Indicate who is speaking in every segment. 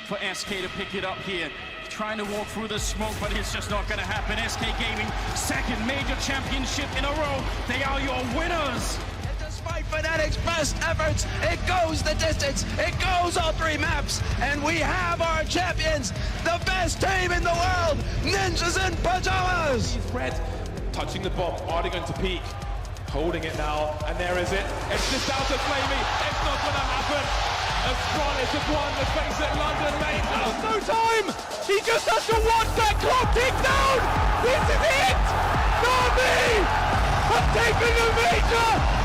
Speaker 1: for SK to pick it up here. Trying to walk through the smoke, but it's just not going to happen. SK Gaming, second major championship in a row. They are your winners.
Speaker 2: Despite Fnatic's best efforts, it goes the distance, it goes all 3 maps, and we have our champions, the best team in the world, Ninjas in Pajamas!
Speaker 3: Red touching the bomb, are they going to peek? Holding it now, and there is it. It's just out of Flamey, it's not going to happen. Astralis have won the face at London main. There's no time! He just has to watch that clock tick down! This is it! Na'Vi have taken the major!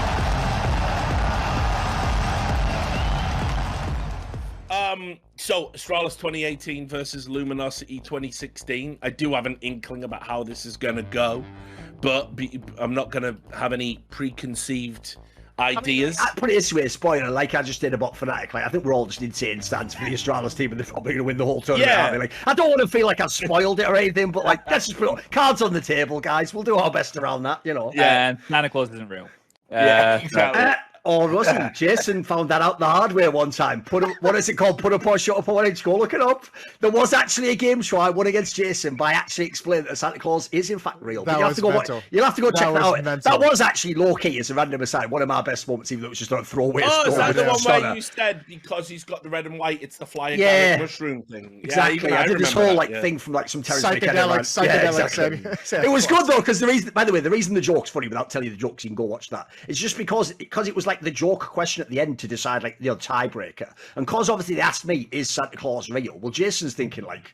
Speaker 4: So Astralis 2018 versus Luminosity 2016. I do have an inkling about how this is going to go, but I'm not going to have any preconceived ideas.
Speaker 5: I put it this way, spoiler, like I just did about Fnatic. Like, I think we're all just insane stands for the Astralis team, and they're probably going to win the whole tournament.
Speaker 4: Yeah.
Speaker 5: Aren't they? Like, I don't want to feel like I've spoiled it or anything, but like, let's just put cards on the table, guys. We'll do our best around that, you know.
Speaker 6: Yeah, and Santa Claus isn't real.
Speaker 4: Yeah, exactly.
Speaker 5: Or wasn't. Jason found that out the hard way one time. What is it called? Put up or shut up or go look it up. There was actually a game show I won against Jason by actually explaining that Santa Claus is in fact real. You'll have to go check that out. That was actually low key as a random aside. One of my best moments, even though it was just a throwaway.
Speaker 4: Oh, is that the one where you said because he's got the red and white, it's the flying mushroom thing?
Speaker 5: Exactly.
Speaker 4: Yeah,
Speaker 5: I did this whole thing from like some territory.
Speaker 7: Psychedelic.
Speaker 5: It was good though, because the reason, by the way, the reason the joke's funny, without telling you the jokes, you can go watch that. It's just because it was like the joke question at the end to decide, like, tiebreaker, and because obviously they asked me, is Santa Claus real? Well, Jason's thinking like,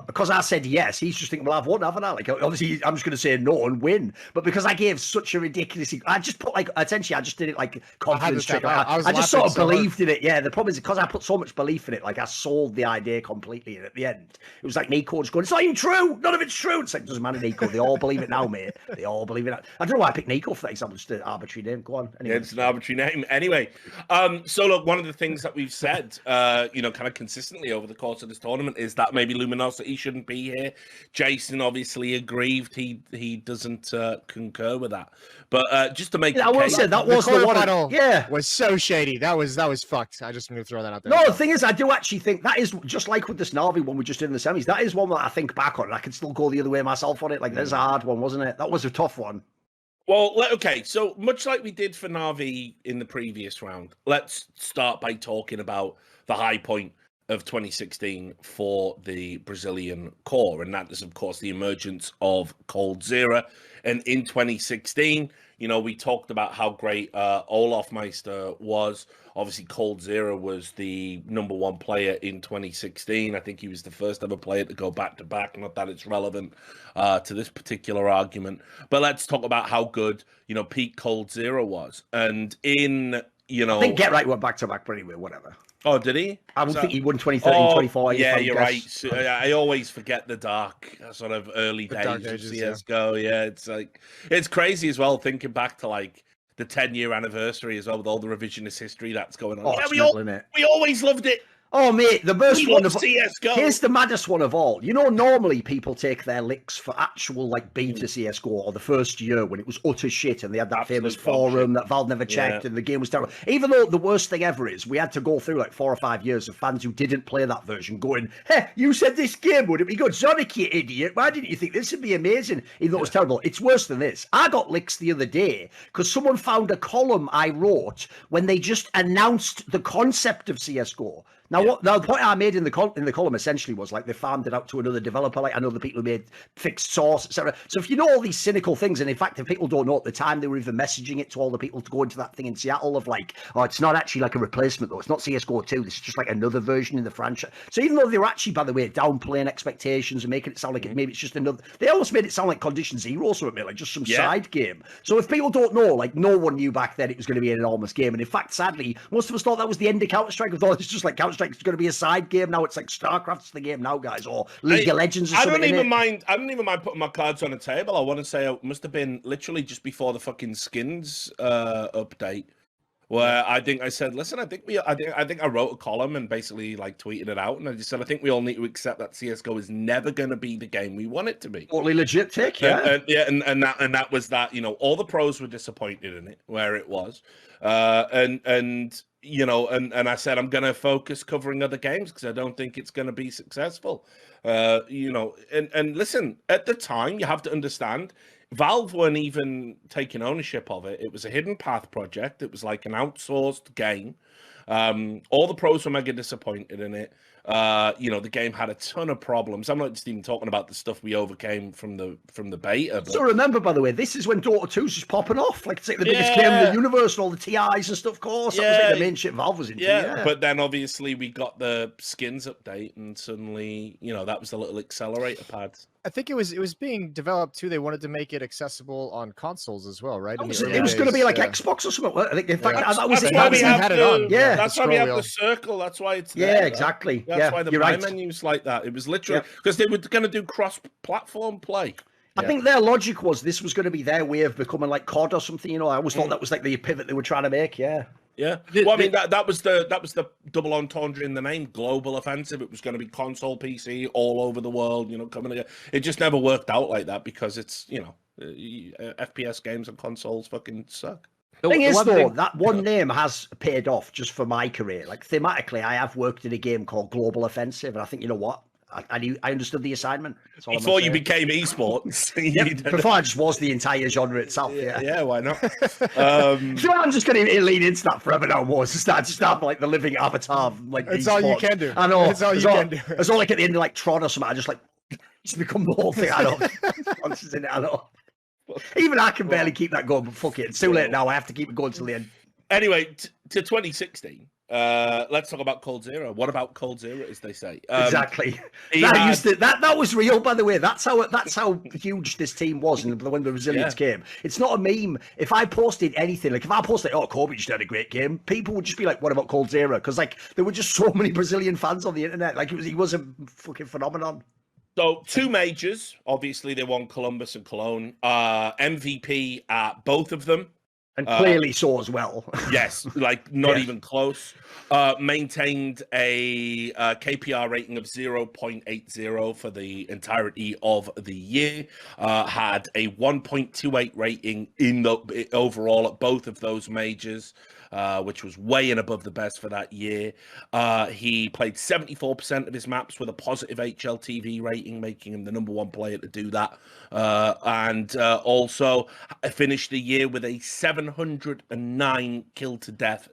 Speaker 5: because I said yes, he's just thinking, well, I've won, haven't I? Like, obviously, I'm just going to say no and win. But because I gave such a ridiculous, I just put like, essentially, I just did it like confidence trick. I just sort of believed in it. Yeah, the problem is because I put so much belief in it, like I sold the idea completely. And at the end, it was like Nico just going, it's not even true. None of it's true. It's like, it doesn't matter, Nico. They all believe it now, mate. They all believe it now. I don't know why I picked Nico for that example. Just an arbitrary name. Go on. Anyway.
Speaker 4: Yeah, it's an arbitrary name. Anyway, so look, one of the things that we've said, kind of consistently over the course of this tournament is that maybe Luminosity shouldn't be here. Jason obviously aggrieved. He doesn't concur with that. But just to make,
Speaker 5: I will say that was the one. Yeah,
Speaker 7: was so shady. That was fucked. I just want to throw that out there.
Speaker 5: No, the thing is, I do actually think that is just like with this Na'Vi one we just did in the semis. That is one that I think back on, and I can still go the other way myself on it. Like, there's a hard one, wasn't it? That was a tough one.
Speaker 4: Well, okay, so much like we did for Na'Vi in the previous round, let's start by talking about the high point of 2016 for the Brazilian core, and that is, of course, the emergence of Coldzera. And in 2016, we talked about how great Olaf Meister was. Obviously, Coldzera was the #1 player in 2016. I think he was the first ever player to go back-to-back. Not that it's relevant to this particular argument, but let's talk about how good, Pete Coldzera was. And in,
Speaker 5: I think Get Right went back-to-back, but anyway, whatever.
Speaker 4: Oh, did he?
Speaker 5: I would think he won 2013, 2014.
Speaker 4: Yeah, you're right. So, I always forget the dark sort of early days of CSGO. Yeah, it's like, it's crazy as well, thinking back to like the 10-year anniversary as well, with all the revisionist history that's going on.
Speaker 5: Oh,
Speaker 4: yeah, we always loved it.
Speaker 5: Oh, mate, the worst one of
Speaker 4: CSGO.
Speaker 5: Here's the maddest one of all. Normally people take their licks for actual like beta CSGO or the first year when it was utter shit and they had that famous forum that Valve never checked and the game was terrible. Even though the worst thing ever is we had to go through like 4 or 5 years of fans who didn't play that version going, hey, you said this game wouldn't be good. Sonic, you idiot. Why didn't you think this would be amazing? Even though it was terrible. It's worse than this. I got licks the other day because someone found a column I wrote when they just announced the concept of CSGO. Now, the point I made in the column essentially was like they farmed it out to another developer, like another people who made fixed source, etc. So if you know all these cynical things, and in fact, if people don't know at the time, they were even messaging it to all the people to go into that thing in Seattle of like, oh, it's not actually like a replacement though. It's not CSGO 2. This is just like another version in the franchise. So even though they were actually, by the way, downplaying expectations and making it sound like maybe it's just another, they almost made it sound like Condition Zero or something, like just some side game. So if people don't know, like no one knew back then it was going to be an enormous game. And in fact, sadly, most of us thought that was the end of Counter-Strike. We thought it's just like Counter-Strike is going to be a side game now. It's like StarCraft's the game now, guys, or League of Legends or something. I don't even
Speaker 4: mind putting my cards on the table. I want to say it must have been literally just before the fucking skins update, where I think I said, listen, I think I wrote a column and basically like tweeted it out, and I just said I think we all need to accept that CS:GO is never going to be the game we want it to be.
Speaker 5: Totally legit take,
Speaker 4: and that was that. All the pros were disappointed in it where it was, and and I said I'm going to focus covering other games because I don't think it's going to be successful. And listen, at the time, you have to understand, Valve weren't even taking ownership of it. It was a hidden path project. It was like an outsourced game. All the pros were mega disappointed in it. The game had a ton of problems. I'm not just even talking about the stuff we overcame from the beta. But...
Speaker 5: So remember, by the way, this is when Dota 2's just popping off. Like, it's like the biggest game in the universe, and all the TIs and stuff, of course. That was like the main shit Valve was into. Yeah,
Speaker 4: but then obviously we got the skins update, and suddenly, that was the little accelerator pads.
Speaker 7: I think it was being developed too. They wanted to make it accessible on consoles as well, right?
Speaker 5: It was going to be like Xbox or something. I think, in fact, that was
Speaker 4: that's why we have
Speaker 7: it on.
Speaker 5: Yeah,
Speaker 4: that's why we have the circle. That's why it's there.
Speaker 5: Yeah, exactly.
Speaker 4: That's why the buy menu's like that. It was literally because they were going to do cross-platform play.
Speaker 5: I think their logic was this was going to be their way of becoming like COD or something. I always thought that was like the pivot they were trying to make. Yeah.
Speaker 4: Yeah. Well, I mean that was the double entendre in the name, global offensive. It was going to be console, PC, all over the world. Coming together. It just never worked out like that because it's FPS games and consoles fucking suck.
Speaker 5: The thing is, though, that one name has paid off just for my career. Like thematically, I have worked in a game called Global Offensive, and I think, you know what? I understood the assignment.
Speaker 4: Before you became esports.
Speaker 5: Before I just was the entire genre itself.
Speaker 4: Yeah, why not?
Speaker 5: I'm just going to lean into that forever now more. Just start like the living avatar of like
Speaker 7: It's all you can do.
Speaker 5: I know.
Speaker 7: It's all you can do.
Speaker 5: It's all like at the end of like Tron or something. I just like it's become the whole thing. I know. Even I can barely keep that going, but fuck it. It's too late now. I have to keep it going till the end.
Speaker 4: Anyway, to 2016. Let's talk about Coldzera. What about Coldzera, as they say?
Speaker 5: Exactly. That was real, by the way. That's how huge this team was when the Brazilians came. It's not a meme. If I posted anything, like if I posted, "Oh, Kobe just had a great game," people would just be like, "What about Coldzera?" Because like there were just so many Brazilian fans on the internet. Like he was a fucking phenomenon.
Speaker 4: So 2 majors. Obviously, they won Columbus and Cologne. MVP at both of them.
Speaker 5: And clearly so as well.
Speaker 4: Yes, like not even close. Maintained a KPR rating of 0.80 for the entirety of the year. Had a 1.28 rating in the overall at both of those majors, which was way and above the best for that year. He played 74% of his maps with a positive HLTV rating, making him the #1 player to do that. And also finished the year with a 709 kill to death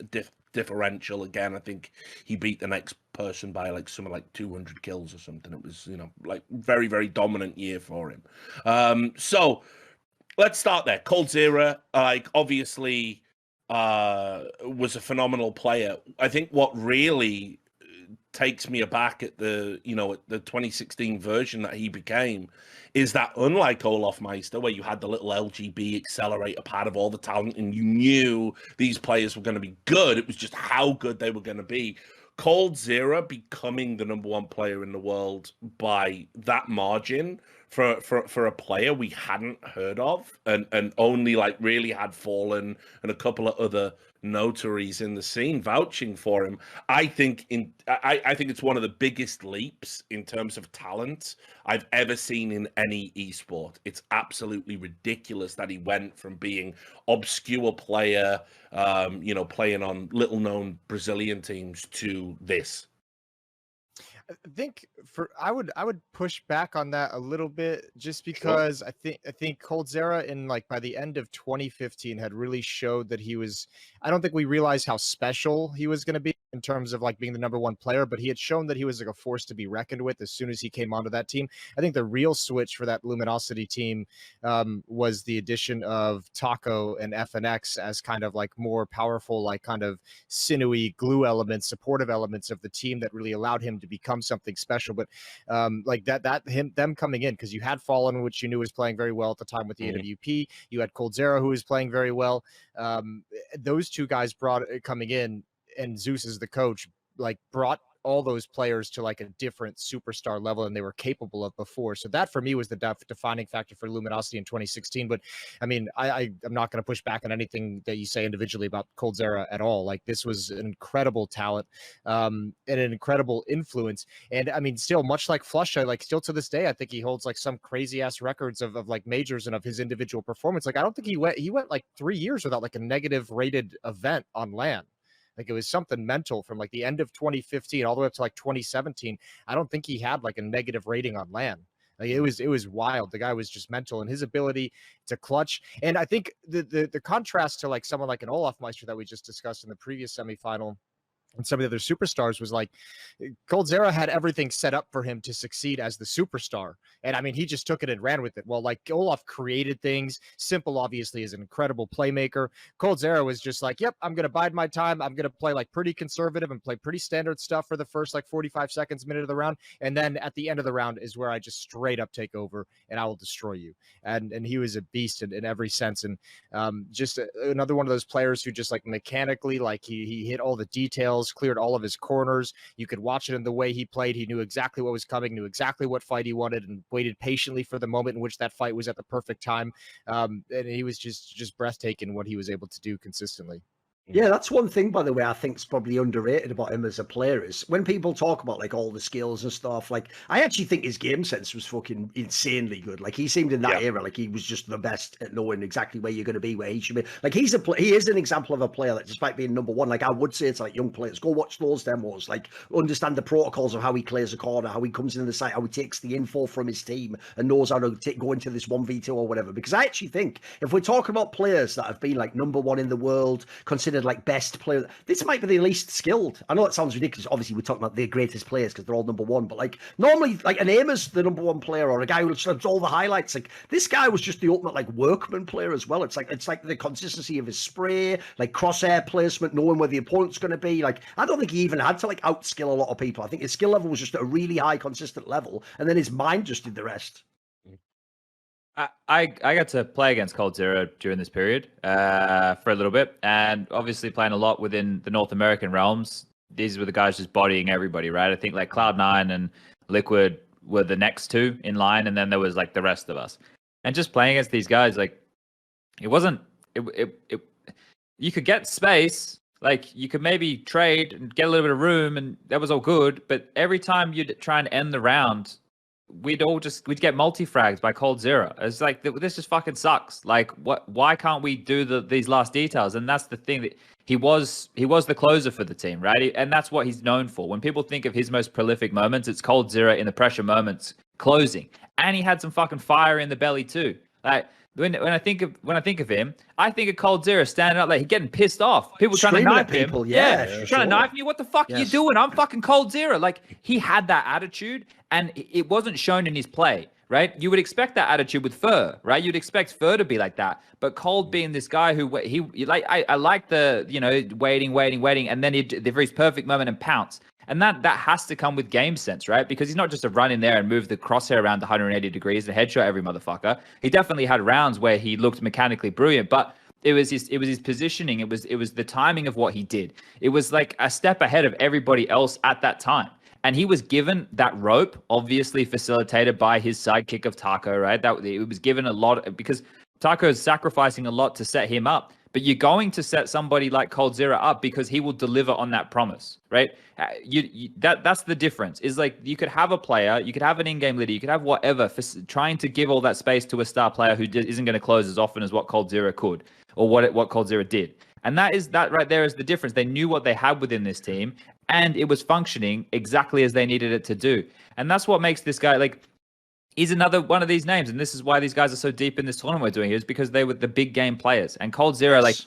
Speaker 4: differential. Again, I think he beat the next person by like something like 200 kills or something. It was, like very, very dominant year for him. So let's start there. Coldzera, like obviously was a phenomenal player. I think what really takes me aback at the 2016 version that he became is that, unlike Olaf Meister, where you had the little LGB accelerator pad of all the talent and you knew these players were going to be good, it was just how good they were going to be. Coldzera becoming the #1 player in the world by that margin for a player we hadn't heard of and only like really had Fallen and a couple of other notaries in the scene vouching for him. I think it's one of the biggest leaps in terms of talent I've ever seen in any esport. It's absolutely ridiculous that he went from being obscure player, playing on little known Brazilian teams to this.
Speaker 7: I think I would push back on that a little bit just because I think Coldzera in like by the end of 2015 had really showed that he was. I don't think we realized how special he was going to be in terms of like being the #1 player, but he had shown that he was like a force to be reckoned with as soon as he came onto that team. I think the real switch for that Luminosity team was the addition of Taco and FNX as kind of like more powerful, like kind of sinewy glue elements, supportive elements of the team that really allowed him to become something special. But like them coming in, because you had Fallen, which you knew was playing very well at the time with the AWP. You had Coldzera, who was playing very well. Those two guys coming in, and Zeus as the coach, like brought all those players to like a different superstar level than they were capable of before. So that for me was the defining factor for Luminosity in 2016. But I mean, I'm not going to push back on anything that you say individually about Coldzera at all. Like this was an incredible talent and an incredible influence. And I mean, still much like Flusha, like still to this day, I think he holds like some crazy ass records of like majors and of his individual performance. Like I don't think he went like 3 years without like a negative rated event on LAN. Like it was something mental from like the end of 2015 all the way up to like 2017. I don't think he had like a negative rating on LAN. Like it was wild. The guy was just mental, and his ability to clutch. And I think the contrast to like someone like an Olaf Meister that we just discussed in the previous semifinal and some of the other superstars was like Coldzera had everything set up for him to succeed as the superstar. And I mean, he just took it and ran with it. Well, like Olaf created things. Simple, obviously, is an incredible playmaker. Coldzera was just like, yep, I'm going to bide my time. I'm going to play like pretty conservative and play pretty standard stuff for the first like 45 seconds, minute of the round. And then at the end of the round is where I just straight up take over and I will destroy you. And he was a beast in every sense. And just another one of those players who just like mechanically, like he hit all the details, cleared all of his corners. You could watch it in the way he played. He knew exactly what was coming, knew exactly what fight he wanted, and waited patiently for the moment in which that fight was at the perfect time. And he was just breathtaking what he was able to do consistently.
Speaker 5: Yeah, that's one thing, by the way, I think is probably underrated about him as a player is when people talk about like all the skills and stuff, like I actually think his game sense was fucking insanely good. Like he seemed in that era, like he was just the best at knowing exactly where you're going to be, where he should be. Like he is an example of a player that despite being number one, like I would say to like young players, go watch those demos, like understand the protocols of how he clears a corner, how he comes into the site, how he takes the info from his team and knows how to go into this 1v2 or whatever. Because I actually think if we're talking about players that have been like number one in the world, considered like best player, this might be the least skilled. I know that sounds ridiculous. Obviously, we're talking about the greatest players because they're all number one, but like normally, like an Amer's the number one player or a guy who does all the highlights. Like this guy was just the ultimate like workman player as well. It's like the consistency of his spray, like crosshair placement, knowing where the opponent's going to be. Like I don't think he even had to like outskill a lot of people. I think his skill level was just at a really high, consistent level, and then his mind just did the rest.
Speaker 6: I got to play against Coldzera during this period for a little bit, and obviously playing a lot within the North American realms. These were the guys just bodying everybody, right? I think like Cloud9 and Liquid were the next two in line, and then there was like the rest of us. And just playing against these guys, like it wasn't. You could get space, like you could maybe trade and get a little bit of room, and that was all good. But every time you'd try and end the round, we'd get multi-fragged by Coldzera. It's like this just fucking sucks. Like why can't we do these last details? And that's the thing, that he was the closer for the team, right? And that's what he's known for. When people think of his most prolific moments, it's Coldzera in the pressure moments closing. And he had some fucking fire in the belly too. Like when I think of him, I think of Coldzera standing up, like he's getting pissed off. People trying to knife him. Trying to knife me. What the fuck are you doing? I'm fucking Coldzera. Like he had that attitude, and it wasn't shown in his play, right? You would expect that attitude with Fur, right? You'd expect Fur to be like that, but Cold being this guy who I like the waiting, and then for his perfect moment and pounce. And that has to come with game sense, right? Because he's not just a run in there and move the crosshair around 180 degrees and headshot every motherfucker. He definitely had rounds where he looked mechanically brilliant, but it was his positioning. It was the timing of what he did. It was like a step ahead of everybody else at that time. And he was given that rope, obviously facilitated by his sidekick of Taco, right? That it was given a lot because Taco is sacrificing a lot to set him up. But you're going to set somebody like Coldzera up because he will deliver on that promise, right? That's the difference. Is like you could have a player, you could have an in-game leader, you could have whatever for trying to give all that space to a star player who isn't going to close as often as what Coldzera could or what Coldzera did. And that right there is the difference. They knew what they had within this team, and it was functioning exactly as they needed it to do. And that's what makes this guy like. He's another one of these names, and this is why these guys are so deep in this tournament we're doing here, is because they were the big game players. And Coldzera, like,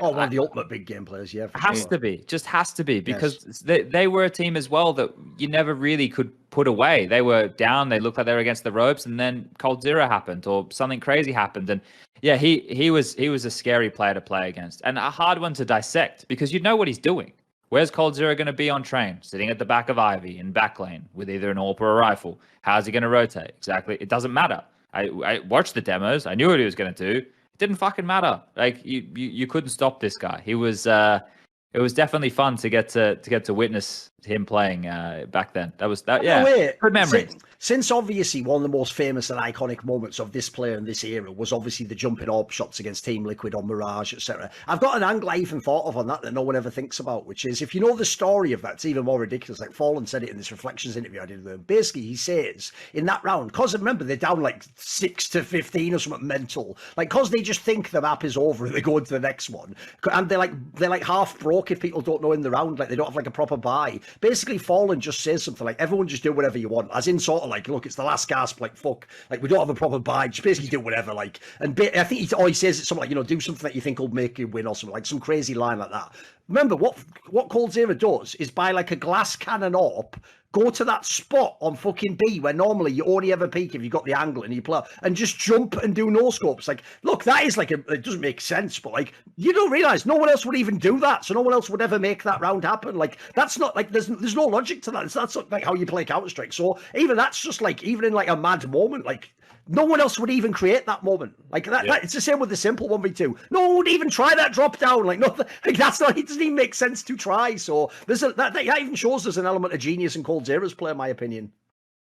Speaker 5: one of the ultimate big game players, yeah.
Speaker 6: Has to be, because they were a team as well that you never really could put away. They were down, they looked like they were against the ropes, and then Coldzera happened, or something crazy happened. And yeah, he was a scary player to play against, and a hard one to dissect, because you know what he's doing. Where's Coldzera going to be on train? Sitting at the back of Ivy in back lane with either an AWP or a rifle. How's he going to rotate? Exactly. It doesn't matter. I watched the demos. I knew what he was going to do. It didn't fucking matter. Like you couldn't stop this guy. He was. It was definitely fun to get to witness him playing back then. That was that.
Speaker 5: No,
Speaker 6: Yeah,
Speaker 5: wait.
Speaker 6: good memory.
Speaker 5: Since obviously one of the most famous and iconic moments of this player in this era was obviously the jumping orb shots against Team Liquid on Mirage, etc. I've got an angle I even thought of on that no one ever thinks about, which is if you know the story of that, it's even more ridiculous. Like Fallen said it in this Reflections interview I did with him. Basically, he says in that round, because remember they're down like 6-15 or something mental, like because they just think the map is over and they go into the next one, and they're like half broke if people don't know in the round, like they don't have like a proper buy. Basically, Fallen just says something like everyone just do whatever you want, as in sort of like, look, it's the last gasp, like fuck, like we don't have a proper buy, just basically do whatever, like, and I think he says it's something like, you know, do something that you think will make you win or something, like some crazy line like that. Remember what Coldzera does is buy like a glass cannon AWP, go to that spot on fucking B where normally you only ever peek if you got the angle and you play, and just jump and do no scopes. Like, look, that is like it doesn't make sense, but like you don't realize no one else would even do that, so no one else would ever make that round happen. Like that's not like there's no logic to that. That's not like how you play Counter-Strike. So even that's just like even in like a mad moment, like no one else would even create that moment. Like that, it's the same with the simple 1v2. No one would even try that drop down. Like, no, like that's not, it doesn't even make sense to try. So there's that even shows there's an element of genius in Coldzera's play, in my opinion.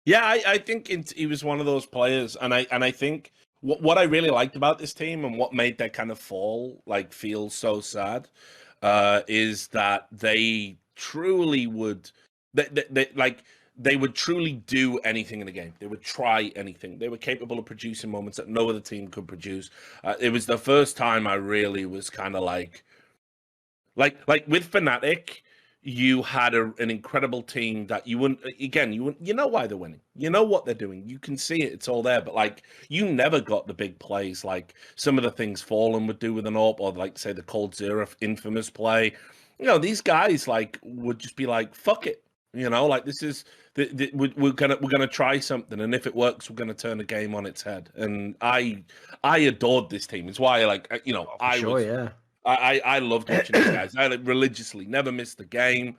Speaker 4: Yeah, I think he was one of those players, and I think what I really liked about this team and what made their kind of fall like feel so sad is that they truly would they would truly do anything in the game. They would try anything. They were capable of producing moments that no other team could produce. It was the first time I really was kind of like with Fnatic, you had an incredible team that you know why they're winning. You know what they're doing. You can see it. It's all there. But like, you never got the big plays, like some of the things Fallen would do with an AWP, or like say the Coldzera infamous play. You know, these guys like would just be like, fuck it. You know, like this is we're gonna try something, and if it works, we're gonna turn the game on its head. And I adored this team. It's why I loved watching these guys. I religiously never missed a game.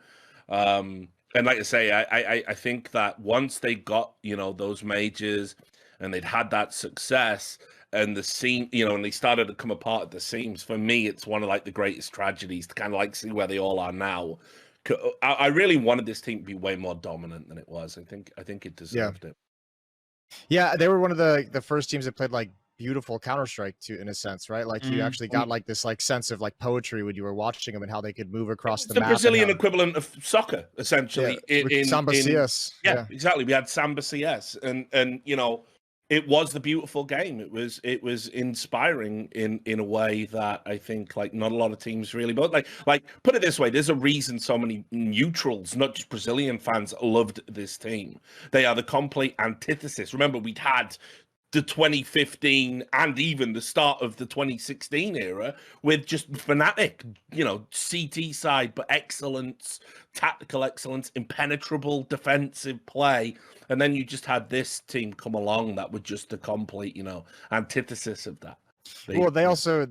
Speaker 4: And like I say, I think that once they got, you know, those majors and they'd had that success and the scene, you know, and they started to come apart at the seams, for me, it's one of like the greatest tragedies to kind of like see where they all are now. I really wanted this team to be way more dominant than it was. I think it deserved it.
Speaker 7: Yeah, they were one of the first teams that played like beautiful Counter-Strike too, in a sense, right? Like you actually got like this like sense of like poetry when you were watching them and how they could move across the map.
Speaker 4: The Brazilian equivalent of soccer, essentially.
Speaker 7: In Samba CS.
Speaker 4: Yeah, exactly. We had Samba CS, and you know, it was the beautiful game. It was inspiring in a way that I think like not a lot of teams really. But like put it this way, there's a reason so many neutrals, not just Brazilian fans, loved this team. They are the complete antithesis. Remember, we'd had the 2015 and even the start of the 2016 era with just Fnatic, you know, CT side, but excellence, tactical excellence, impenetrable defensive play. And then you just had this team come along that were just the complete, you know, antithesis of that.
Speaker 7: Well, they also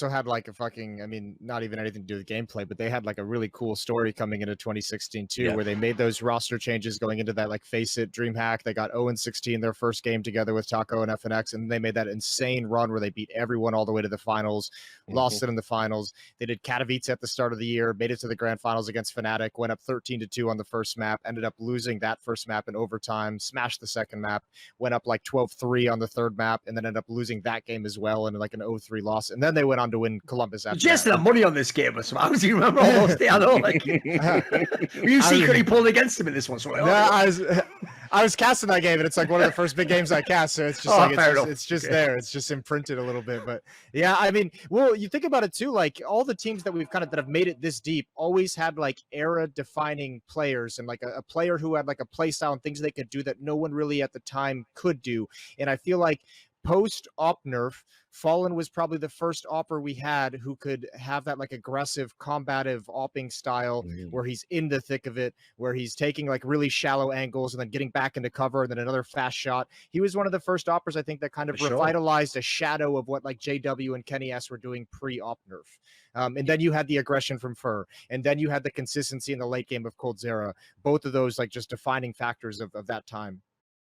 Speaker 7: had like a fucking, I mean, not even anything to do with gameplay, but they had like a really cool story coming into 2016 too, where they made those roster changes going into that like Face It DreamHack. They got 0-16 their first game together with Taco and FNX, and they made that insane run where they beat everyone all the way to the finals, lost it in the finals. They did Katowice at the start of the year, made it to the grand finals against Fnatic, went up 13-2 on the first map, ended up losing that first map in overtime, smashed the second map, went up like 12-3 on the third map, and then ended up losing that game as well in like an 0-3 loss, and then they went on to win Columbus after
Speaker 5: just that money on this game or something. How do you remember all those things? I know, like were you secretly pulled against him in this one? So
Speaker 7: I was casting that game, and it's like one of the first big games I cast, so it's just it's just there. It's just imprinted a little bit. But yeah, I mean, well, you think about it too, like all the teams that we've that have made it this deep always had like era-defining players and like a player who had like a play style and things they could do that no one really at the time could do. And I feel like post-op nerf, Fallen was probably the first opper we had who could have that like aggressive, combative opping style where he's in the thick of it, where he's taking like really shallow angles and then getting back into cover and then another fast shot. He was one of the first oppers, I think, that kind of revitalized a shadow of what like JW and Kenny S were doing pre-op nerf. And then you had the aggression from Fur, and then you had the consistency in the late game of Coldzera. Both of those like just defining factors of that time.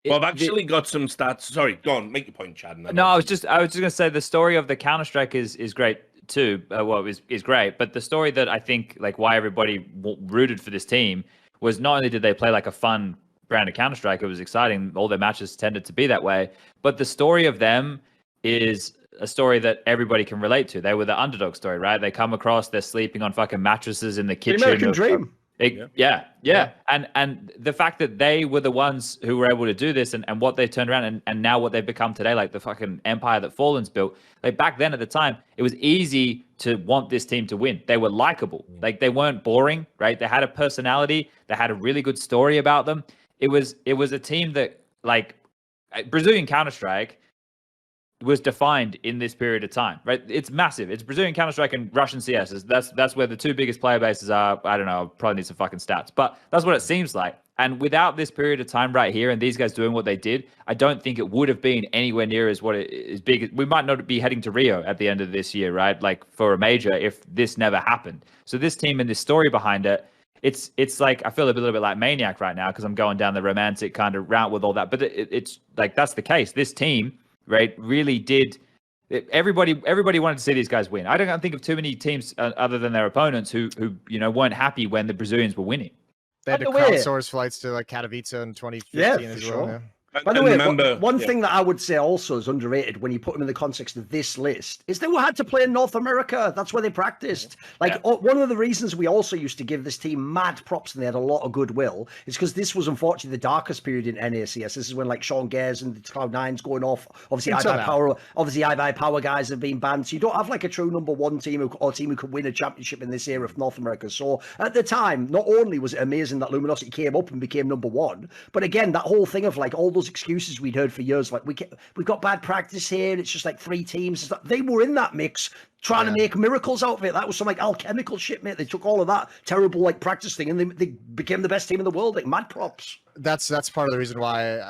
Speaker 4: Well, I've actually got some stats. Sorry, go on, make your point, Chad.
Speaker 6: No, I was just going to say the story of the Counter-Strike is great too. Is great, but the story that I think like why everybody rooted for this team was not only did they play like a fun brand of Counter-Strike, it was exciting. All their matches tended to be that way. But the story of them is a story that everybody can relate to. They were the underdog story, right? They come across, they're sleeping on fucking mattresses in the kitchen.
Speaker 5: The American dream.
Speaker 6: Yeah. And the fact that they were the ones who were able to do this and what they turned around and now what they've become today, like the fucking empire that Fallen's built, like back then at the time, it was easy to want this team to win. They were likable. Like they weren't boring, right? They had a personality. They had a really good story about them. It was a team that, like, Brazilian Counter-Strike was defined in this period of time, right? It's massive. It's Brazilian Counter-Strike and Russian CS. That's where the two biggest player bases are. I don't know. I'll probably need some fucking stats, but that's what it seems like. And without this period of time right here and these guys doing what they did, I don't think it would have been anywhere near as what it is big. We might not be heading to Rio at the end of this year, right? Like for a major, if this never happened. So this team and this story behind it, it's like, I feel a little bit like Maniac right now because I'm going down the romantic kind of route with all that. But it's like, that's the case. This team, right, really did. Everybody wanted to see these guys win. I don't think of too many teams other than their opponents who weren't happy when the Brazilians were winning.
Speaker 7: They had to crowdsource flights to like Katowice in 2015 as well.
Speaker 5: Sure. By the way, one thing that I would say also is underrated when you put them in the context of this list is they had to play in North America. That's where they practiced. One of the reasons we also used to give this team mad props and they had a lot of goodwill is because this was unfortunately the darkest period in NACS. This is when like Sean Gares and the Cloud9's going off. Obviously, iBuy Power guys have been banned. So you don't have like a true number one team or team who could win a championship in this era of North America. So at the time, not only was it amazing that Luminosity came up and became number one, but again, that whole thing of like all those excuses we'd heard for years, like we've got bad practice here, it's just like 3 teams. They were in that mix trying to make miracles out of it. That was some like alchemical shit, mate. They took all of that terrible like practice thing and they became the best team in the world. Like mad props.
Speaker 7: That's part of the reason why.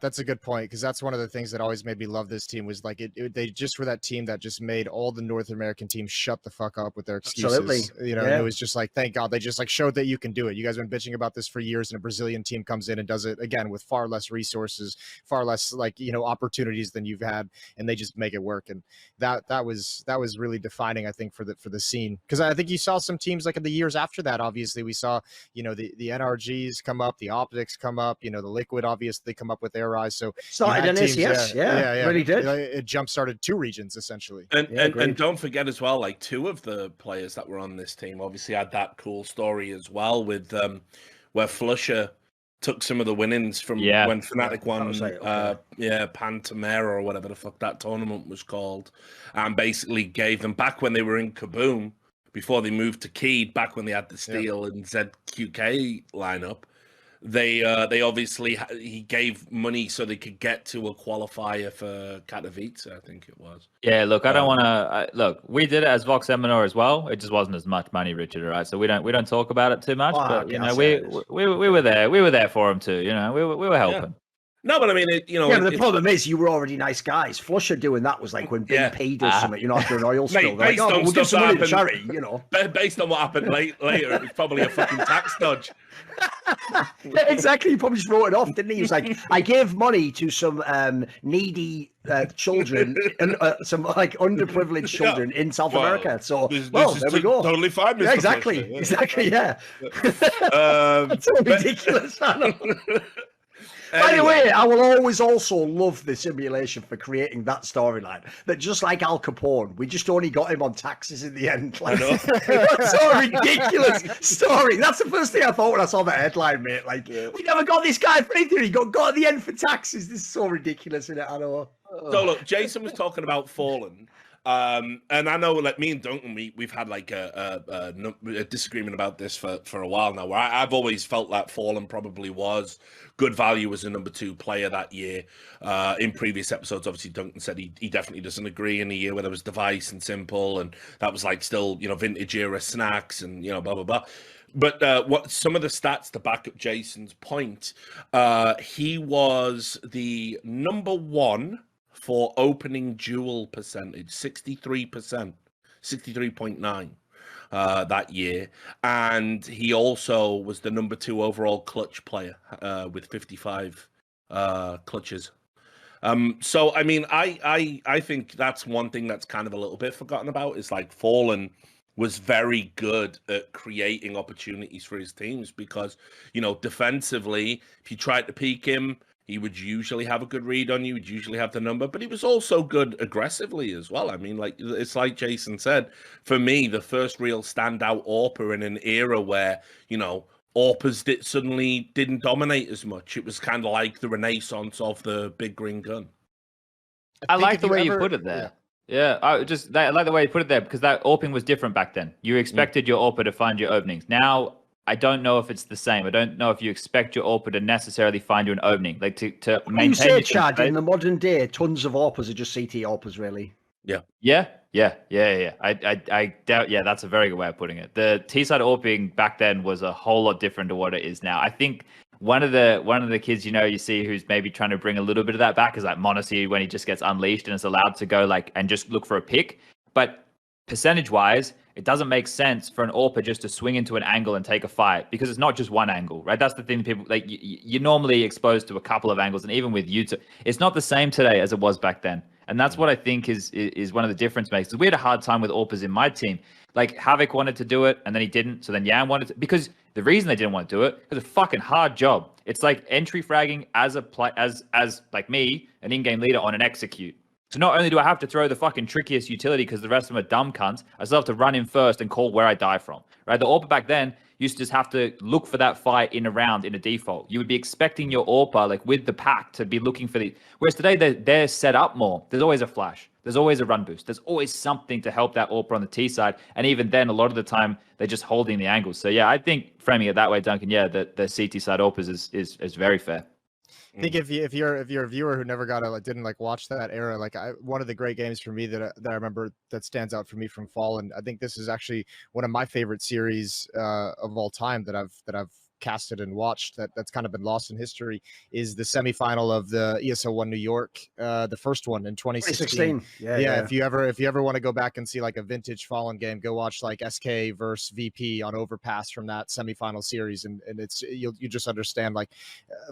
Speaker 7: That's a good point, because that's one of the things that always made me love this team was like they just were that team that just made all the North American teams shut the fuck up with their excuses. Absolutely. And it was just like, thank God they just like showed that you can do it. You guys have been bitching about this for years, and a Brazilian team comes in and does it again with far less resources, far less like opportunities than you've had, and they just make it work. And that was really defining, I think, for the scene, because I think you saw some teams like in the years after that. Obviously, we saw the NRGs come up, the Optics come up, the Liquid obviously come up with their rise. So
Speaker 5: started in ACS, really did.
Speaker 7: It jump started 2 regions essentially.
Speaker 4: And don't forget as well, like 2 of the players that were on this team obviously had that cool story as well with where Flusher took some of the winnings from when Fnatic won Pantamera or whatever the fuck that tournament was called, and basically gave them back when they were in Kaboom before they moved to Keed, back when they had the Steel and ZQK lineup. They obviously he gave money so they could get to a qualifier for Katowice, I think it was.
Speaker 6: Yeah, look, I don't want to look. We did it as Vox Seminole as well. It just wasn't as much money, Richard. All right, so we don't talk about it too much. But we were there. We were there for him too. We were helping.
Speaker 4: Yeah. No, but I mean,
Speaker 5: but the problem is you were already nice guys. Flusher doing that was like when Big P does something, after an oil spill.
Speaker 4: Based on
Speaker 5: we'll give some money to charity,
Speaker 4: Based on what happened later, it was probably a fucking tax dodge.
Speaker 5: Yeah, exactly. He probably just wrote it off, didn't he? He was like, I gave money to some needy children, and some like underprivileged children in South America. So, there we go.
Speaker 4: Totally fine.
Speaker 5: Yeah, exactly. Yeah. That's so ridiculous. I know. By the way, I will always also love the simulation for creating that storyline. That just like Al Capone, we just only got him on taxes in the end. Like, that's so ridiculous story. That's the first thing I thought when I saw that headline, mate. Like, we never got this guy for anything. He got at the end for taxes. This is so ridiculous, isn't it? I know.
Speaker 4: So look, Jason was talking about Fallen. And I know, like me and Duncan, we've had like a disagreement about this for a while now. Where I've always felt that Fallen probably was good value as a number 2 player that year. In previous episodes, obviously Duncan said he definitely doesn't agree in a year where there was Device and Simple, and that was like still vintage era snacks and blah blah blah. But what some of the stats to back up Jason's point, he was the number 1 for opening duel percentage, 63%, 63.9 that year. And he also was the number 2 overall clutch player with 55 clutches. So, I mean, I think that's one thing that's kind of a little bit forgotten about is like Fallen was very good at creating opportunities for his teams because, defensively, if you tried to peek him, he would usually have a good read on you, would usually have the number, but he was also good aggressively as well. I mean, it's like Jason said, for me, the first real standout AWPer in an era where, AWPers suddenly didn't dominate as much. It was kind of like the renaissance of the big green gun.
Speaker 6: I like the way you put it there. Yeah, I like the way you put it there because that AWPing was different back then. You expected your AWPer to find your openings. Now, I don't know if it's the same. I don't know if you expect your AWPer to necessarally find you an opening, like to maintain.
Speaker 5: You say, Chad, in the modern day, tons of AWPers are just CT AWPers, really.
Speaker 6: Yeah. I doubt. Yeah, that's a very good way of putting it. The T-side AWPing back then was a whole lot different to what it is now. I think one of the kids you see who's maybe trying to bring a little bit of that back is like Monacy when he just gets unleashed and is allowed to go and just look for a pick. But percentage wise, it doesn't make sense for an AWPer just to swing into an angle and take a fight because it's not just one angle, right? That's the thing. People you're normally exposed to a couple of angles, and even with YouTube, it's not the same today as it was back then. And that's what I think is one of the difference makes. We had a hard time with AWPers in my team. Like Havoc wanted to do it, and then he didn't. So then Yan wanted to, because the reason they didn't want to do it was a fucking hard job. It's like entry fragging as like me, an in-game leader on an execute. So not only do I have to throw the fucking trickiest utility because the rest of them are dumb cunts, I still have to run in first and call where I die from. Right? The AWPer back then used to just have to look for that fight in a round in a default. You would be expecting your AWPer, with the pack, to be looking for the. Whereas today they're set up more. There's always a flash. There's always a run boost. There's always something to help that AWPer on the T side. And even then, a lot of the time, they're just holding the angles. So yeah, I think framing it that way, Duncan, the CT side AWPers is very fair.
Speaker 7: I think if you're a viewer who never didn't watch that era, one of the great games for me that I remember that stands out for me from Fallen. I think this is actually one of my favorite series of all time that I've casted and watched that's kind of been lost in history is the semifinal of the ESL 1 New York, the first one in 2016. Yeah. If you ever want to go back and see a vintage Fallen game, go watch SK versus VP on Overpass from that semifinal series, and it's you just understand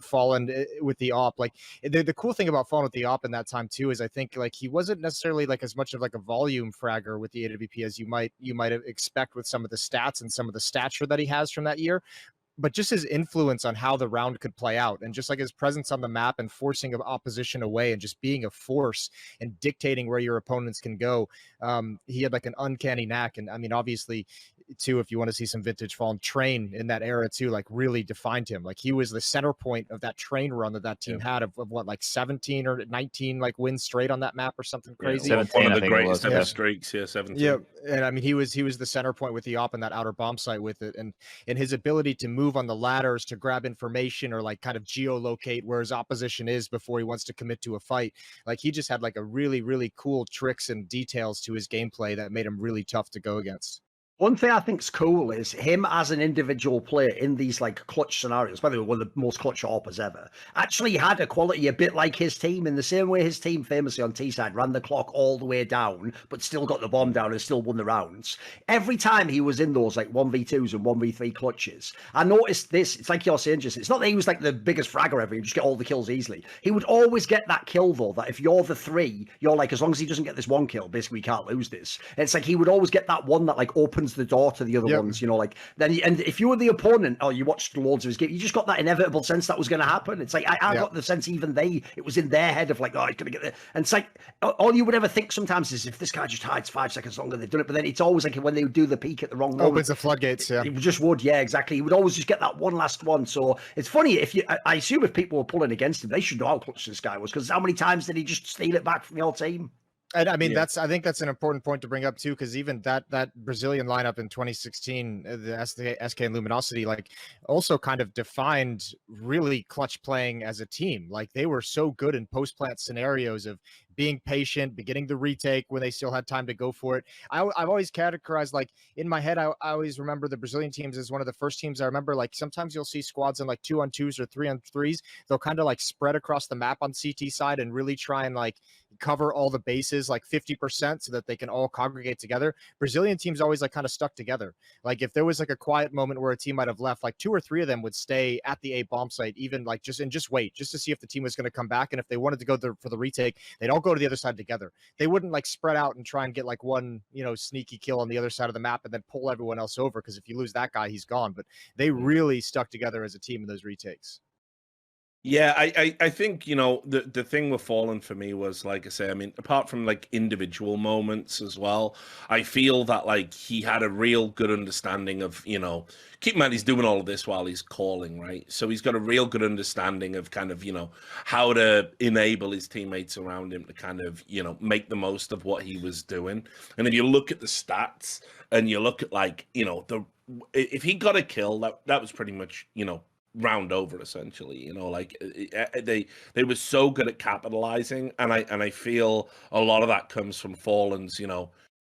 Speaker 7: Fallen with the AWP. The cool thing about Fallen with the AWP in that time too is I think he wasn't necessarily as much of a volume fragger with the AWP as you might expect with some of the stats and some of the stature that he has from that year. But just his influence on how the round could play out, and just his presence on the map and forcing of opposition away and just being a force and dictating where your opponents can go. He had an uncanny knack. And I mean, obviously too, if you want to see some vintage Fallen, Train in that era too, really defined him. He was the center point of that Train run that team had of what, 17 or 19 wins straight on that map or something crazy.
Speaker 6: 17,
Speaker 4: one of the greatest ever streaks. 17.
Speaker 7: Yeah. And I mean, he was the center point with the AWP and that outer bomb site with it. And his ability to move on the ladders to grab information or kind of geolocate where his opposition is before he wants to commit to a fight. He just had a really, really cool tricks and details to his gameplay that made him really tough to go against.
Speaker 5: One thing I think's cool is him as an individual player in these clutch scenarios, by the way, one of the most clutch AWPers ever, actually had a quality a bit like his team, in the same way his team famously on T-side ran the clock all the way down, but still got the bomb down and still won the rounds. Every time he was in those 1v2s and 1v3 clutches, I noticed this, it's like you're saying, just it's not that he was the biggest fragger ever, he would just get all the kills easily. He would always get that kill though, that if you're the three, you're as long as he doesn't get this one kill, basically we can't lose this. And it's he would always get that one that opens the door to the other ones, then and if you were the opponent or you watched loads of his game, you just got that inevitable sense that was going to happen. It's I got the sense even it was in their head of oh, he's going to get there. And it's all you would ever think sometimes is if this guy just hides 5 seconds longer, they've done it. But then it's always when they would do the peak at the wrong moment.
Speaker 7: Opens the floodgates, yeah.
Speaker 5: It just would, yeah, exactly. He would always just get that one last one. So it's funny, I assume if people were pulling against him, they should know how clutch this guy was, because how many times did he just steal it back from your team?
Speaker 7: And I mean, I think that's an important point to bring up too, because even that Brazilian lineup in 2016, the SK and Luminosity, also kind of defined really clutch playing as a team. They were so good in post-plant scenarios of being patient, getting the retake when they still had time to go for it. I've always categorized, in my head, I always remember the Brazilian teams as one of the first teams I remember. Sometimes you'll see squads in 2-on-2s or 3-on-3s. They'll kind of spread across the map on CT side and really try and cover all the bases 50% so that they can all congregate together. Brazilian teams always kind of stuck together. If there was a quiet moment where a team might have left, 2 or 3 of them would stay at the A bomb site, even just wait, just to see if the team was going to come back. And if they wanted to go for the retake, they'd all go to the other side together. They wouldn't like spread out and try and get like one, sneaky kill on the other side of the map and then pull everyone else over, because if you lose that guy, he's gone. But they really stuck together as a team in those retakes.
Speaker 4: Yeah, I think, the thing with Fallen for me was, like I say, I mean, apart from like individual moments as well, I feel that like he had a real good understanding of, keep in mind he's doing all of this while he's calling, right? So he's got a real good understanding of kind of, how to enable his teammates around him to kind of, make the most of what he was doing. And if you look at the stats and you look at like, if he got a kill, that was pretty much, round over essentially, like they were so good at capitalizing, and I feel a lot of that comes from Fallen's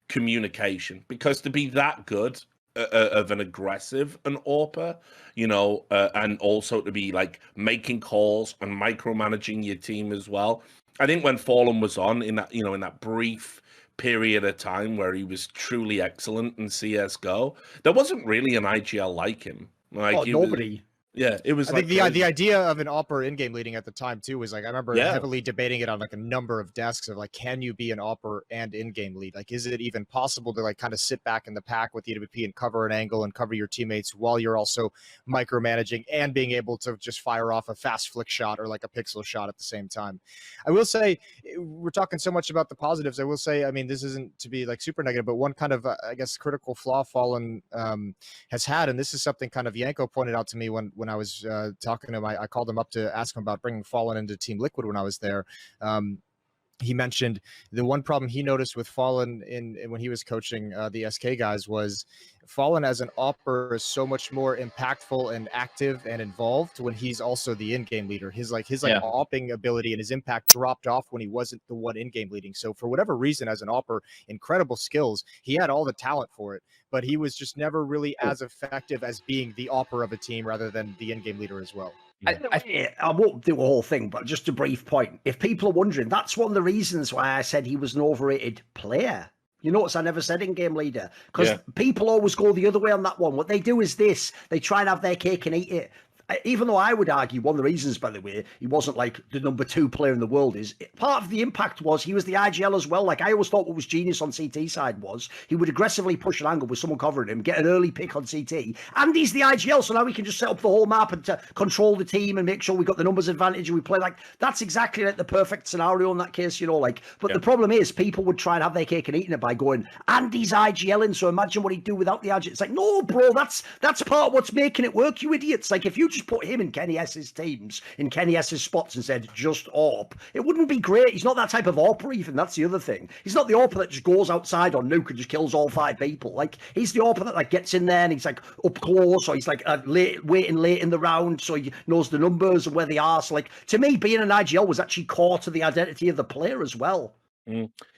Speaker 4: communication, because to be that good of an aggressive an AWPer, and also to be like making calls and micromanaging your team as well. I think when Fallen was on in that in that brief period of time where he was truly excellent in CS:GO, there wasn't really an IGL like him. Like
Speaker 5: nobody.
Speaker 4: Yeah, it was.
Speaker 7: I think the idea of an AWPer in-game leading at the time too was like, I remember heavily debating it on like a number of desks of like, can you be an AWPer and in-game lead? Like, is it even possible to like kind of sit back in the pack with the EWP and cover an angle and cover your teammates while you're also micromanaging and being able to just fire off a fast flick shot or like a pixel shot at the same time? I will say, we're talking so much about the positives. I will say, I mean, this isn't to be like super negative, but one kind of I guess critical flaw Fallen has had, and this is something kind of Yanko pointed out to me when I was talking to him. I called him up to ask him about bringing Fallen into Team Liquid when I was there. He mentioned the one problem he noticed with Fallen in when he was coaching the SK guys was Fallen as an AWPer is so much more impactful and active and involved when he's also the in-game leader. His AWPing ability and his impact dropped off when he wasn't the one in-game leading. So for whatever reason, as an AWPer, incredible skills, he had all the talent for it, but he was just never really as effective as being the AWPer of a team rather than the in-game leader as well.
Speaker 5: I won't do a whole thing, but just a brief point. If people are wondering, that's one of the reasons why I said he was an overrated player. You notice I never said in-game leader, because people always go the other way on that one. What they do is this: they try and have their cake and eat it. Even though I would argue one of the reasons, by the way, he wasn't like the number 2 player in the world is part of the impact was he was the IGL as well. Like I always thought what was genius on CT side was he would aggressively push an angle with someone covering him, get an early pick on CT, and he's the IGL. So now we can just set up the whole map and to control the team and make sure we got the numbers advantage and we play like that's exactly like the perfect scenario in that case, but the problem is people would try and have their cake and eating it by going, and he's IGLing. So imagine what he'd do without the IGL. It's like, no, bro, that's part of what's making it work, you idiots. Like if you just put him in Kenny S's teams, in Kenny S's spots and said, just AWP, it wouldn't be great. He's not that type of AWPer even. That's the other thing. He's not the AWPer that just goes outside on nuke and just kills all 5 people. Like, he's the AWPer that like gets in there and he's like up close, or he's like waiting late in the round so he knows the numbers and where they are. So like, to me, being an IGL was actually core to the identity of the player as well.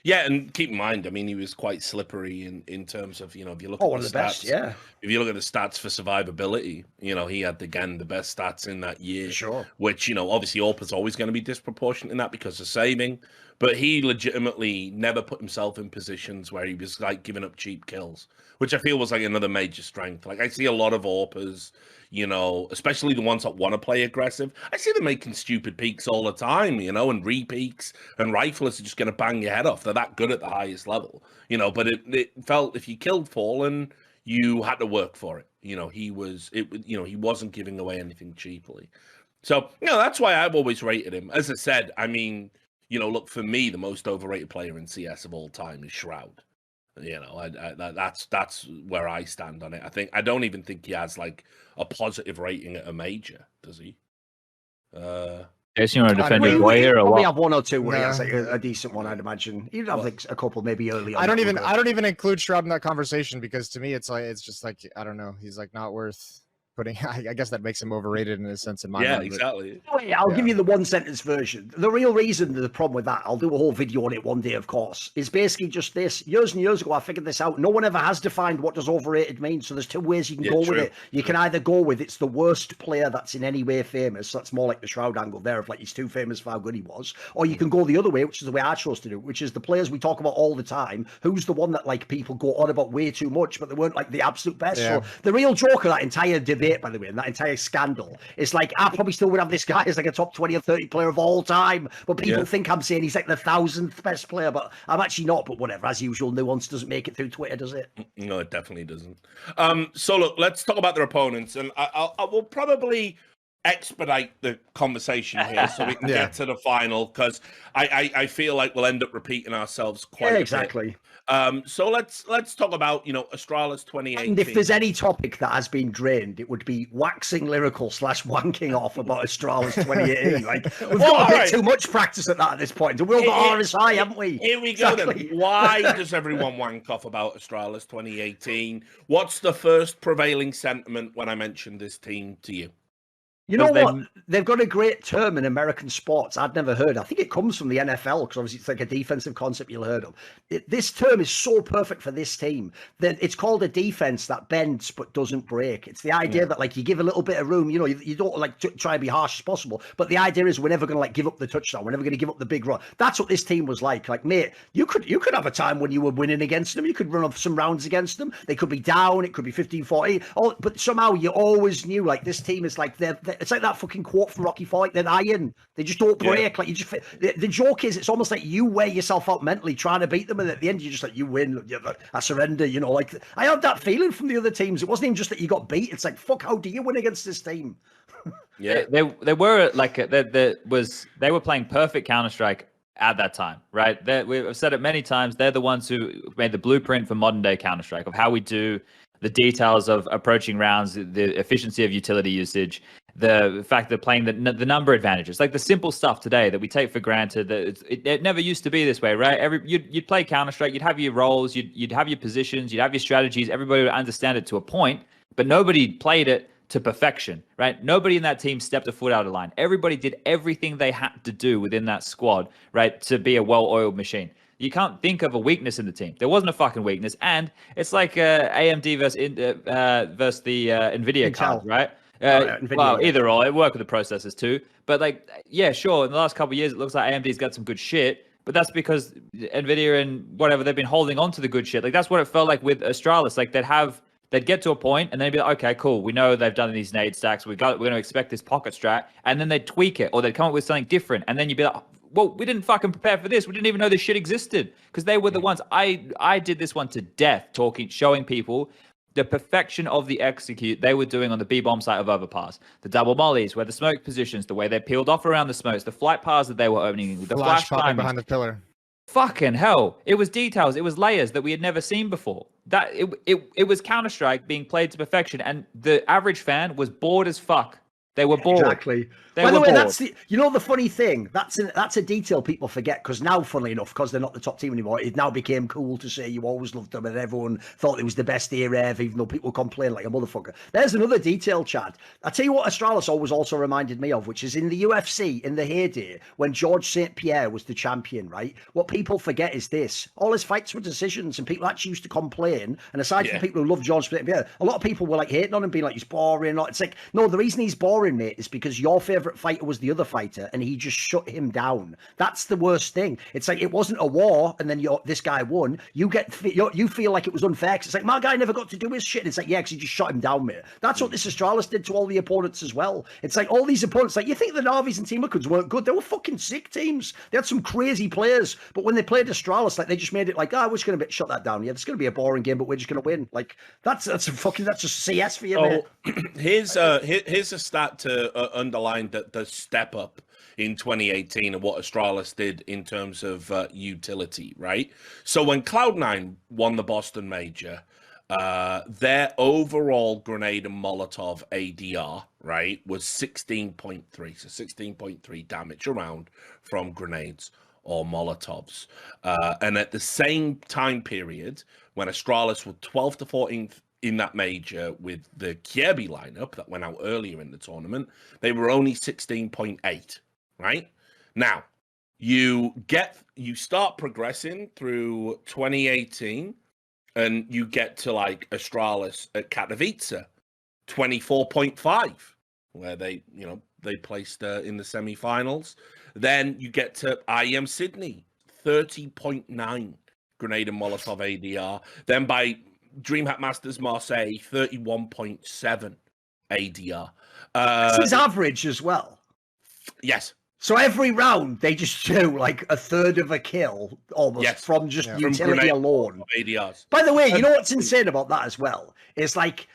Speaker 4: Yeah, and keep in mind, I mean, he was quite slippery in terms of, if you look at the stats, if you look at the stats for survivability, he had, again, the best stats in that year.
Speaker 5: Sure.
Speaker 4: Which, obviously AWPer's always going to be disproportionate in that because of saving, but he legitimately never put himself in positions where he was, like, giving up cheap kills, which I feel was, like, another major strength. Like, I see a lot of AWPers, especially the ones that want to play aggressive. I see them making stupid peaks all the time, and re-peaks, and riflers are just going to bang your head off. They're that good at the highest level, but it felt if you killed Fallen, you had to work for it. He wasn't giving away anything cheaply. So, that's why I've always rated him. As I said, I mean, look, for me, the most overrated player in CS of all time is Shroud. That's where I stand on it. I don't even think he has like a positive rating at a major, does he?
Speaker 6: Guess you want to defend your boy here, or
Speaker 5: what? We
Speaker 6: what?
Speaker 5: have 1 or 2 where he has like a decent one, I'd imagine. You'd have like a couple maybe early on.
Speaker 7: I don't even include Shroud in that conversation because to me it's just like I don't know. He's like not worth putting. I guess that makes him overrated in a sense in my mind.
Speaker 4: Yeah, exactly.
Speaker 5: I'll give you the 1-sentence version. The real reason, the problem with that, I'll do a whole video on it one day, of course, is basically just this. Years and years ago, I figured this out. No one ever has defined what does overrated mean. So there's 2 ways you can go with it. You can either go with it's the worst player that's in any way famous. So that's more like the Shroud angle there of like he's too famous for how good he was. Or you can go the other way, which is the way I chose to do, which is the players we talk about all the time. Who's the one that like people go on about way too much, but they weren't like the absolute best. So the real joke of that entire debate debate, by the way, and that entire scandal. It's like, I probably still would have this guy as like a top 20 or 30 player of all time. But people think I'm saying he's like the 1,000th best player, but I'm actually not. But whatever, as usual, nuance doesn't make it through Twitter, does it?
Speaker 4: No, it definitely doesn't. So look, let's talk about their opponents, and I will probably expedite the conversation here so we can get to the final, because I feel like we'll end up repeating ourselves quite a
Speaker 5: exactly.
Speaker 4: bit. So let's talk about Astralis 2018.
Speaker 5: And if there's any topic that has been drained, it would be waxing lyrical / wanking off about Astralis 2018. Like, we've got a bit too much practice at that at this point. We've all got RSI, haven't we?
Speaker 4: Here we go then. Why does everyone wank off about Astralis 2018? What's the first prevailing sentiment when I mentioned this team to you?
Speaker 5: You know what? They've got a great term in American sports I'd never heard. I think it comes from the NFL, because obviously it's like a defensive concept you'll heard of. This term is so perfect for this team that it's called a defense that bends but doesn't break. It's the idea that like you give a little bit of room. You don't like try to be harsh as possible, but the idea is we're never going to like give up the touchdown. We're never going to give up the big run. That's what this team was like. Like, mate, you could have a time when you were winning against them. You could run off some rounds against them. They could be down. It could be 15-14. But somehow you always knew like this team is like it's like that fucking quote from Rocky IV, like they're iron. They just don't break. Like, you just the joke is it's almost like you wear yourself out mentally trying to beat them, and at the end you're just like, you win. I surrender. Like, I had that feeling from the other teams. It wasn't even just that you got beat. It's like, fuck, how do you win against this team?
Speaker 6: They were like they were playing perfect Counter-Strike at that time, right? We've said it many times. They're the ones who made the blueprint for modern day Counter-Strike, of how we do the details of approaching rounds, the efficiency of utility usage, the fact that playing the number advantages, like the simple stuff today that we take for granted. That it never used to be this way, right? You'd play Counter-Strike, you'd have your roles, you'd have your positions, you'd have your strategies. Everybody would understand it to a point, but nobody played it to perfection, right? Nobody in that team stepped a foot out of line. Everybody did everything they had to do within that squad, right, to be a well-oiled machine. You can't think of a weakness in the team. There wasn't a fucking weakness, and it's like AMD versus the NVIDIA card, right? Well, either or. It worked with the processors too. But like, yeah, sure. In the last couple of years, it looks like AMD's got some good shit. But that's because NVIDIA and whatever, they've been holding on to the good shit. Like, that's what it felt like with Astralis. Like, they'd get to a point and they'd be like, okay, cool. We know they've done these nade stacks. We're going to expect this pocket strat. And then they'd tweak it, or they'd come up with something different. And then you'd be like, well, we didn't fucking prepare for this. We didn't even know this shit existed, because they were the ones. I did this one to death, showing people the perfection of the execute they were doing on the B-bomb site of Overpass. The double mollies, where the smoke positions, the way they peeled off around the smokes, the flight paths that they were opening, the flash popping
Speaker 7: behind the pillar.
Speaker 6: Fucking hell. It was details. It was layers that we had never seen before. That it was Counter-Strike being played to perfection, and the average fan was bored as fuck. They were bored.
Speaker 5: Exactly. By the way, that's the funny thing. That's a detail people forget, because now, funnily enough, because they're not the top team anymore, it now became cool to say you always loved them and everyone thought it was the best era ever, even though people complain like a motherfucker. There's another detail, Chad. I tell you what, Astralis always also reminded me of, which is in the UFC in the heyday when George St. Pierre was the champion, right? What people forget is this: all his fights were decisions, and people actually used to complain. And aside from people who love George St. Pierre, a lot of people were like hating on him, being like, he's boring. It's like, no, the reason he's boring, mate, is because your favorite fighter was the other fighter and he just shut him down. That's the worst thing. It's like, it wasn't a war and then this guy won. You feel like it was unfair, because it's like, my guy never got to do his shit. It's like, yeah, because he just shut him down, mate. That's what this Astralis did to all the opponents as well. It's like, all these opponents, like, you think the Navis and Team Liquids weren't good? They were fucking sick teams. They had some crazy players, but when they played Astralis, like, they just made it like, we're just going to shut that down. Yeah, it's going to be a boring game, but we're just going to win. Like, that's just CS for you, mate.
Speaker 4: Here's a stat to underline the step up in 2018 of what Astralis did in terms of utility, right? So when Cloud9 won the Boston Major, their overall grenade and Molotov ADR, right, was 16.3. So 16.3 damage around from grenades or Molotovs. And at the same time period, when Astralis were 12th to 14th in that major with the Kiebi lineup that went out earlier in the tournament, they were only 16.8, right? Now, you start progressing through 2018 and you get to like Astralis at Katowice, 24.5, where they placed in the semifinals. Then you get to IEM Sydney, 30.9 grenade and Molotov ADR. Then by DreamHack Masters Marseille, 31.7 ADR.
Speaker 5: This is average as well.
Speaker 4: Yes.
Speaker 5: So every round they just do like a third of a kill almost from just utility alone.
Speaker 4: ADRs.
Speaker 5: By the way, you know what's insane about that as well? It's like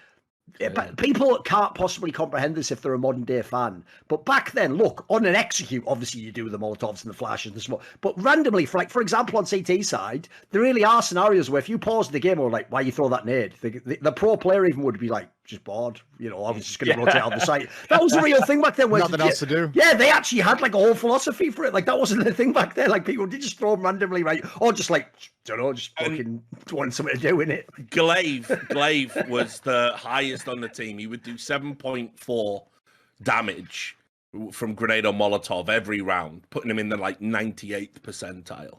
Speaker 5: people can't possibly comprehend this if they're a modern day fan. But back then, look, on an execute, obviously you do the Molotovs and the flashes and the smoke. But randomly, for example, on CT side, there really are scenarios where if you pause the game or like, why you throw that nade? The pro player even would be like, just bored. You know, I was just going to rotate out the site. That was the real thing back then.
Speaker 7: Nothing else to do.
Speaker 5: Yeah, they actually had like a whole philosophy for it. Like that wasn't the thing back then. Like people did just throw them randomly, right? Or just like, don't know, just fucking want something to do in it.
Speaker 4: Glaive was the highest on the team. He would do 7.4 damage from grenade or Molotov every round, putting him in the like 98th percentile.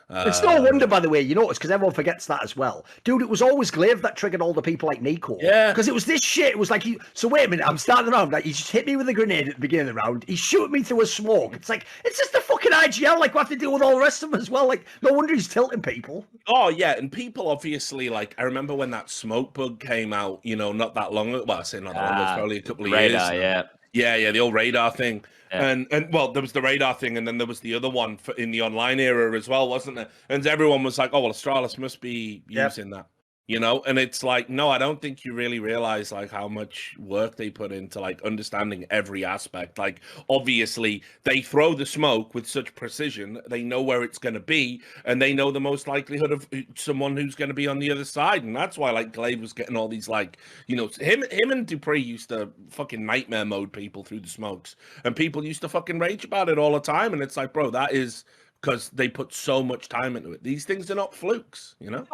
Speaker 5: It's no wonder, by the way, you notice, because everyone forgets that as well. Dude, it was always Glaive that triggered all the people like Nico.
Speaker 4: Yeah.
Speaker 5: Because it was this shit. It was like, so wait a minute, I'm starting the round. Like, he just hit me with a grenade at the beginning of the round. He's shooting me through a smoke. It's like, it's just the fucking IGL. Like, we have to deal with all the rest of them as well. Like, no wonder he's tilting people.
Speaker 4: Oh, yeah. And people obviously, like, I remember when that smoke bug came out, you know, not that long ago. Well, I say not that long ago, it's probably a couple of
Speaker 6: radar,
Speaker 4: years. Yeah, the old radar thing.
Speaker 6: Yeah.
Speaker 4: And well, there was the radar thing, and then there was the other one in the online era as well, wasn't there? And everyone was like, oh, well, Astralis must be using that. You know, and it's like, no, I don't think you really realize like how much work they put into like understanding every aspect. Like, obviously, they throw the smoke with such precision. They know where it's going to be, and they know the most likelihood of someone who's going to be on the other side. And that's why like Glaive was getting all these like, you know, him and Dupree used to fucking nightmare mode people through the smokes, and people used to fucking rage about it all the time. And it's like, bro, that is because they put so much time into it. These things are not flukes, you know.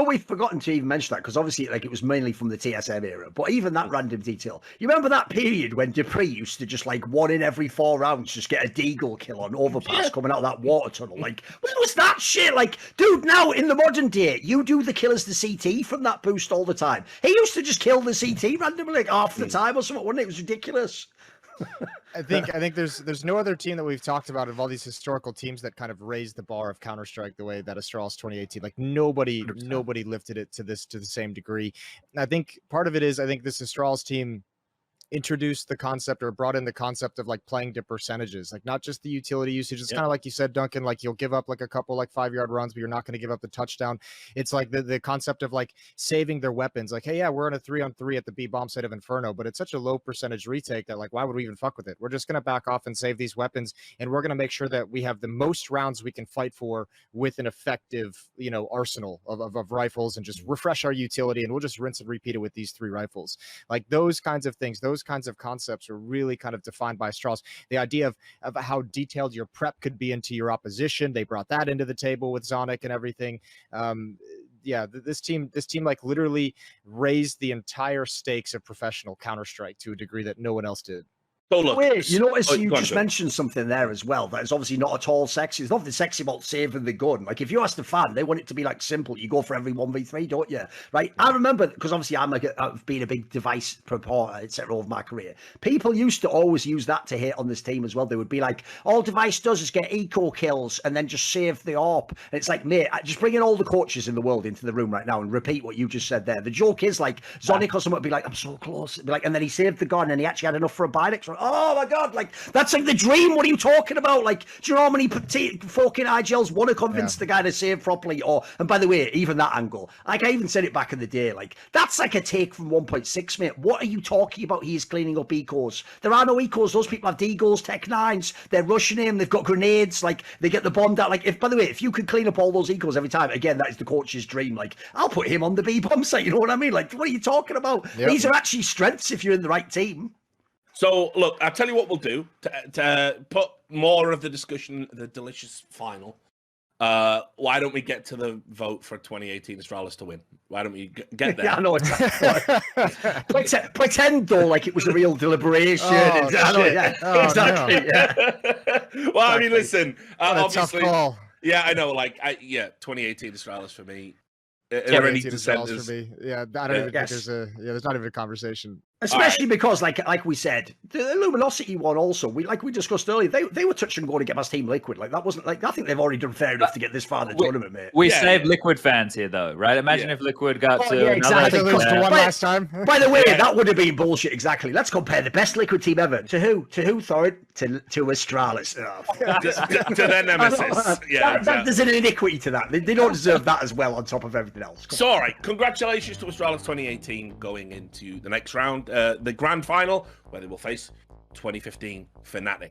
Speaker 5: We've forgotten to even mention that because obviously, like, it was mainly from the TSM era. But even that random detail, you remember that period when Dupree used to just like 1 in every 4 rounds just get a deagle kill on overpass coming out of that water tunnel? Like, what was that shit? Like, dude, now in the modern day, you do the kill as the CT from that boost all the time. He used to just kill the CT randomly like half the time or something, wasn't it? It was ridiculous.
Speaker 7: I think there's no other team that we've talked about of all these historical teams that kind of raised the bar of Counter-Strike the way that Astralis 2018. Like nobody lifted it to the same degree. And I think part of it is I think this Astralis team introduced the concept or brought in the concept of like playing to percentages, like not just the utility usage. It's kind of like you said, Duncan, like you'll give up like a couple like 5-yard runs, but you're not going to give up the touchdown. It's like the concept of like saving their weapons. Like, hey, yeah, we're in a 3-on-3 at the B bomb site of Inferno, but it's such a low percentage retake that like, why would we even fuck with it? We're just going to back off and save these weapons. And we're going to make sure that we have the most rounds we can fight for with an effective, you know, arsenal of rifles, and just refresh our utility. And we'll just rinse and repeat it with these 3 rifles. Like those kinds of things, those kinds of concepts are really kind of defined by Astralis. The idea of how detailed your prep could be into your opposition, they brought that into the table with Zonic and everything. This team like literally raised the entire stakes of professional Counter-Strike to a degree that no one else did.
Speaker 4: So look,
Speaker 5: wait, you notice you just mentioned something there as well that is obviously not at all sexy. There's nothing sexy about saving the gun. Like if you ask the fan, they want it to be like simple. You go for every 1v3, don't you? Right? I remember because obviously I've been a big device purporter, etc. over my career. People used to always use that to hate on this team as well. They would be like, all device does is get eco kills and then just save the AWP. And it's like, mate, just bring in all the coaches in the world into the room right now and repeat what you just said there. The joke is like Zonic or someone would be like, I'm so close. Be like, and then he saved the gun and he actually had enough for a Bidex. Oh my God. Like that's like the dream. What are you talking about? Like, do you know how many fucking IGLs want to convince the guy to save properly? Or, and by the way, even that angle, like I even said it back in the day, like that's like a take from 1.6, mate. What are you talking about? He's cleaning up ecos. There are no ecos. Those people have deagles, Tech 9s. They're rushing him. They've got grenades. Like they get the bomb out. Like, if by the way, if you could clean up all those ecos every time, again, that is the coach's dream. Like, I'll put him on the B bomb site. You know what I mean? Like, what are you talking about? Yep. These are actually strengths if you're in the right team.
Speaker 4: So, look, I'll tell you what we'll do to put more of the discussion, the delicious final. Why don't we get to the vote for 2018 Astralis to win? Why don't we get there?
Speaker 5: Yeah, I know exactly. Pretend, though, like it was a real deliberation.
Speaker 7: Oh,
Speaker 5: exactly.
Speaker 7: No.
Speaker 5: Yeah.
Speaker 4: Well, I mean, listen,
Speaker 7: tough
Speaker 4: obviously,
Speaker 7: call.
Speaker 4: Yeah, I know. Like, 2018 Astralis for me.
Speaker 7: Are there any dissenters? For me. Yeah, I don't even think there's not even a conversation.
Speaker 5: Especially because, like we said, the Luminosity one also, we discussed earlier, they were touch and go to get past Team Liquid. Like that wasn't like I think they've already done fair enough to get this far in the tournament, mate.
Speaker 6: We saved Liquid fans here, though, right? Imagine if Liquid got to
Speaker 5: exactly.
Speaker 7: They lost to one last time.
Speaker 5: By the way, that would have been bullshit. Exactly. Let's compare the best Liquid team ever to who? To who? Thorin? To Astralis.
Speaker 4: to their nemesis. Yeah,
Speaker 5: there's an iniquity to that. They don't deserve that as well on top of everything else.
Speaker 4: So, all right, congratulations to Astralis 2018 going into the next round, the grand final, where they will face 2015 Fnatic.